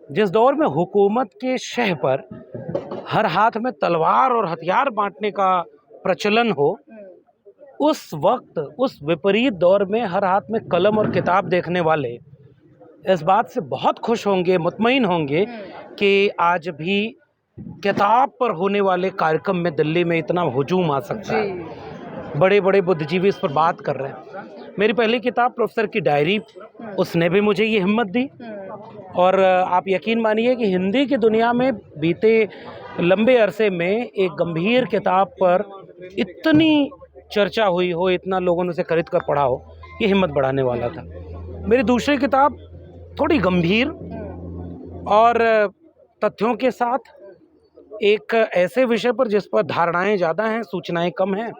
जिस दौर में हुकूमत के शह पर हर हाथ में तलवार और हथियार बांटने का प्रचलन हो, उस वक्त उस विपरीत दौर में हर हाथ में कलम और किताब देखने वाले इस बात से बहुत खुश होंगे, मुतमईन होंगे कि आज भी किताब पर होने वाले कार्यक्रम में दिल्ली में इतना हुजूम आ सकता है। बड़े बड़े बुद्धिजीवी इस पर बात कर रहे हैं। मेरी पहली किताब प्रोफेसर की डायरी, उसने भी मुझे ये हिम्मत दी। और आप यकीन मानिए कि हिंदी की दुनिया में बीते लंबे अरसे में एक गंभीर किताब पर इतनी चर्चा हुई हो, इतना लोगों ने उसे खरीद कर पढ़ा हो, ये हिम्मत बढ़ाने वाला था। मेरी दूसरी किताब थोड़ी गंभीर और तथ्यों के साथ, एक ऐसे विषय पर जिस पर धारणाएं ज़्यादा हैं, सूचनाएं कम हैं।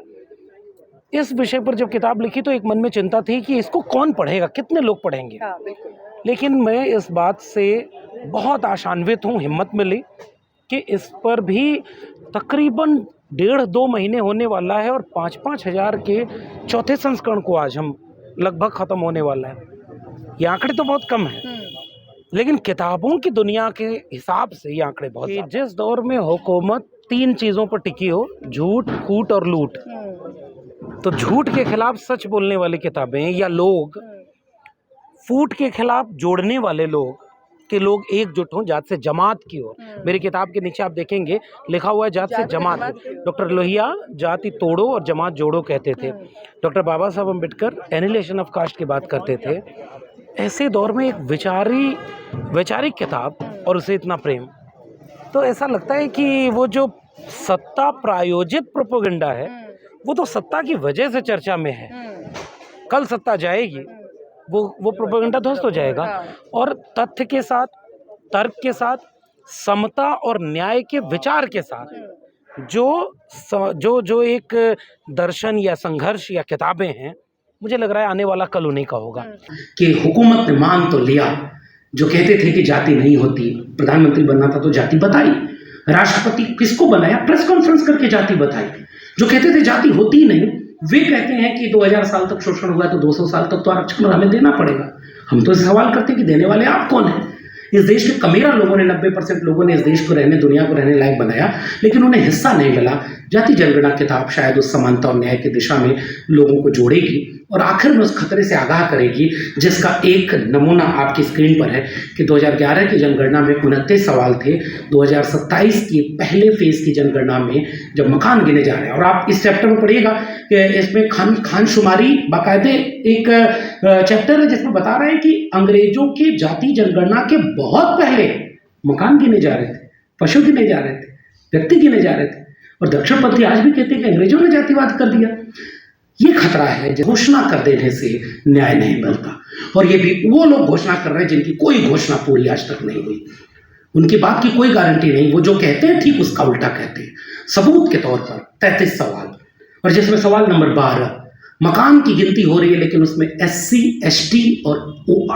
इस विषय पर जब किताब लिखी तो एक मन में चिंता थी कि इसको कौन पढ़ेगा, कितने लोग पढ़ेंगे। लेकिन मैं इस बात से बहुत आशान्वित हूँ, हिम्मत मिली कि इस पर भी तकरीबन 1.5-2 महीने होने वाला है और 5-5 हज़ार के चौथे संस्करण को आज हम लगभग ख़त्म होने वाला है। ये आंकड़े तो बहुत कम हैं, लेकिन किताबों की दुनिया के हिसाब से ये आंकड़े बहुत ज़्यादा। जिस दौर में हुकूमत 3 चीज़ों पर टिकी हो, झूठ, फूट और लूट, तो झूठ के खिलाफ सच बोलने वाली किताबें, या लोग फूट के खिलाफ जोड़ने वाले लोग कि लोग एकजुट हों जात से जमात की ओर। मेरी किताब के नीचे आप देखेंगे लिखा हुआ है जात से जमात। डॉक्टर लोहिया जाति तोड़ो और जमात जोड़ो कहते थे। Doctor Baba Saheb Ambedkar annihilation of cast की बात करते थे। ऐसे दौर में एक वैचारिक किताब और उसे इतना प्रेम, तो ऐसा लगता है कि वो जो सत्ता प्रायोजित प्रोपेगेंडा है वो तो सत्ता की वजह से चर्चा में है। कल सत्ता जाएगी, वो प्रोपेगेंडा ध्वस्त हो जाएगा। और तथ्य के साथ, तर्क के साथ, समता और न्याय के विचार के साथ जो एक दर्शन या संघर्ष या किताबें हैं, मुझे लग रहा है आने वाला कल उन्हीं का होगा। कि हुकूमत ने मान तो लिया, जो कहते थे कि जाति नहीं होती, प्रधानमंत्री बनना था तो जाति बताई, राष्ट्रपति किसको बनाया, प्रेस कॉन्फ्रेंस करके जाति बताई। जो कहते थे जाति होती नहीं, वे कहते हैं कि 2000 साल तक शोषण हुआ तो 200 साल तक तो आरक्षण हमें देना पड़ेगा। हम तो सवाल करते हैं कि देने वाले आप कौन हैं? इस देश के कमेरा लोगों ने, 90% लोगों ने इस देश को रहने, दुनिया को रहने लायक बनाया, लेकिन उन्हें हिस्सा नहीं मिला। जाति जनगणना किताब शायद उस समानता और न्याय की दिशा में लोगों को जोड़ेगी और आखिर में उस खतरे से आगाह करेगी, जिसका एक नमूना आपकी स्क्रीन पर है कि 2011 की जनगणना में 29 सवाल थे। 2027 की पहले फेज की जनगणना में जब मकान गिने जा रहे हैं, और आप इस चैप्टर में पढ़िएगा कि इसमें खानशुमारी बाकायदे एक चैप्टर है जिसमें बता रहे हैं कि अंग्रेजों की जाति जनगणना के बहुत पहले मकान गिने जा रहे थे, पशु गिने जा रहे थे, व्यक्ति गिने जा रहे थे। और दक्षिणपंथी आज भी कहते हैं कि अंग्रेजों ने जातिवाद कर दिया। ये खतरा है, घोषणा कर देने से न्याय नहीं मिलता। और ये भी वो लोग घोषणा कर रहे हैं जिनकी कोई घोषणा पूरी आज तक नहीं हुई, उनकी बात की कोई गारंटी नहीं। वो जो कहते हैं ठीक उसका उल्टा कहते हैं। सबूत के तौर पर 33 सवाल, और जिसमें सवाल नंबर 12, मकान की गिनती हो रही है लेकिन उसमें SC, ST और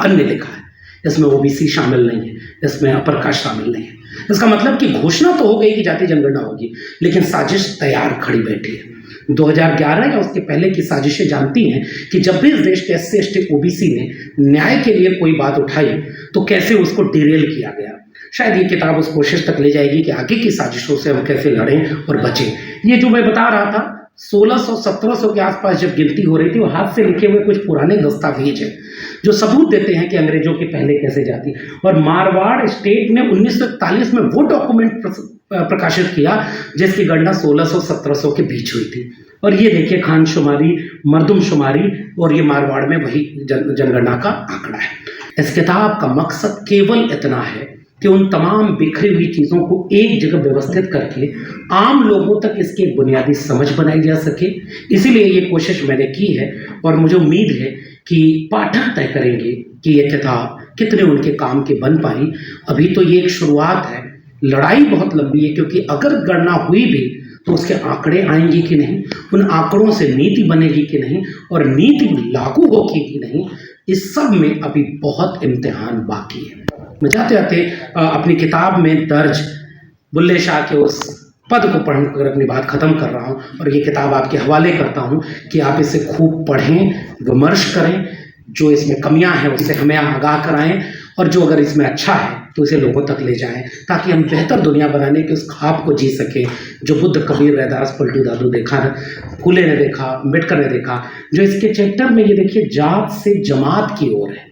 अन्य लिखा है, इसमें OBC शामिल नहीं है, इसमें अपर कास्ट शामिल नहीं है। इसका मतलब कि घोषणा तो हो गई कि जाति जनगणना होगी, लेकिन साजिश तैयार खड़ी बैठी है। 2011 या उसके पहले की साजिशें जानती हैं कि जब भी इस देश के SC, ST, OBC ने न्याय के लिए कोई बात उठाई तो कैसे उसको डिरेल किया गया। शायद ये किताब उस कोशिश तक ले जाएगी कि आगे की साजिशों से हम कैसे लड़ें और बचें। ये जो मैं बता रहा था, 1600-1700 के आसपास जब गिनती हो रही थी, वो हाथ से लिखे हुए कुछ पुराने दस्तावेज हैं जो सबूत देते हैं कि अंग्रेजों के पहले कैसे जाती। और मारवाड़ स्टेट ने 1941 में वो डॉक्यूमेंट प्रकाशित किया जिसकी गणना 1600-1700 के बीच हुई थी। और ये देखिए खानशुमारी, मर्दमशुमारी, और ये मारवाड़ में वही जनगणना का आंकड़ा है। इस किताब का मकसद केवल इतना है कि उन तमाम बिखरी हुई चीज़ों को एक जगह व्यवस्थित करके आम लोगों तक इसकी बुनियादी समझ बनाई जा सके। इसीलिए ये कोशिश मैंने की है और मुझे उम्मीद है कि पाठक तय करेंगे कि ये किताब कितने उनके काम की बन पाई। अभी तो ये एक शुरुआत है, लड़ाई बहुत लंबी है, क्योंकि अगर गणना हुई भी तो उसके आंकड़े आएंगे कि नहीं, उन आंकड़ों से नीति बनेगी कि नहीं, और नीति लागू होगी कि नहीं, इस सब में अभी बहुत इम्तिहान बाकी है। मैं जाते जाते अपनी किताब में दर्ज बुल्ले शाह के उस पद को पढ़कर अपनी बात खत्म कर रहा हूँ और ये किताब आपके हवाले करता हूँ कि आप इसे खूब पढ़ें, विमर्श करें, जो इसमें कमियां हैं उससे हमें आगाह कराएं, और जो अगर इसमें अच्छा है तो उसे लोगों तक ले जाएं, ताकि हम बेहतर दुनिया बनाने के उस ख्वाब को जी सकें जो बुद्ध, कबीर, रैदास, पलटू दादू देखा, फूले ने देखा, अम्बेडकर ने देखा, जो इसके चैप्टर में ये देखिए जात से जमात की ओर है।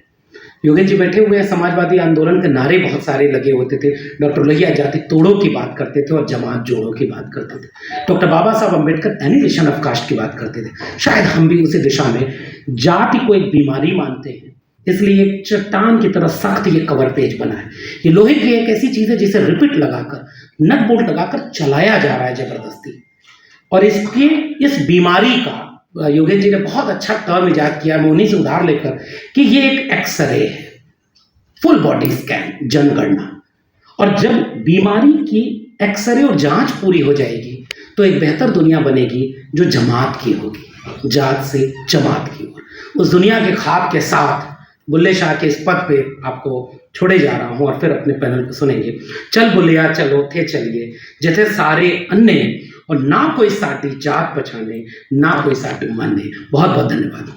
योगेंद्र जी बैठे हुए हैं, समाजवादी आंदोलन के नारे बहुत सारे लगे होते थे। डॉक्टर लोहिया जाति तोड़ों की बात करते थे और जमात जोड़ों की बात करते थे। Doctor Baba Saheb Ambedkar annihilation of cast की बात करते थे। शायद हम भी उसी दिशा में जाति को एक बीमारी मानते हैं, इसलिए एक चट्टान की तरह सख्त ये कवर पेज बना है। ये लोहे की एक ऐसी चीज़ है जिसे रिपीट लगाकर, नट बोल्ट लगाकर चलाया जा रहा है जबरदस्ती। और इसके इस बीमारी का योगेंद्र जी ने बहुत अच्छा टर्म इजाद किया, मैं उन्हीं से उधार लेकर, कि ये एक एक्सरे है, फुल बॉडी स्कैन, जनगणना। और जब बीमारी की एक्सरे और जांच पूरी हो जाएगी तो एक बेहतर दुनिया बनेगी जो जमात की होगी, जात से जमात की ओर। उस दुनिया के ख्वाब के साथ बुल्ले शाह के इस पद पे आपको छोड़े जा रहा हूँ और फिर अपने पैनल को सुनेंगे। चल बुलिया चलो थे चलिए, जैसे सारे अन्य, और ना कोई साटी जात पहचाने, ना कोई साटी माने। बहुत बहुत धन्यवाद।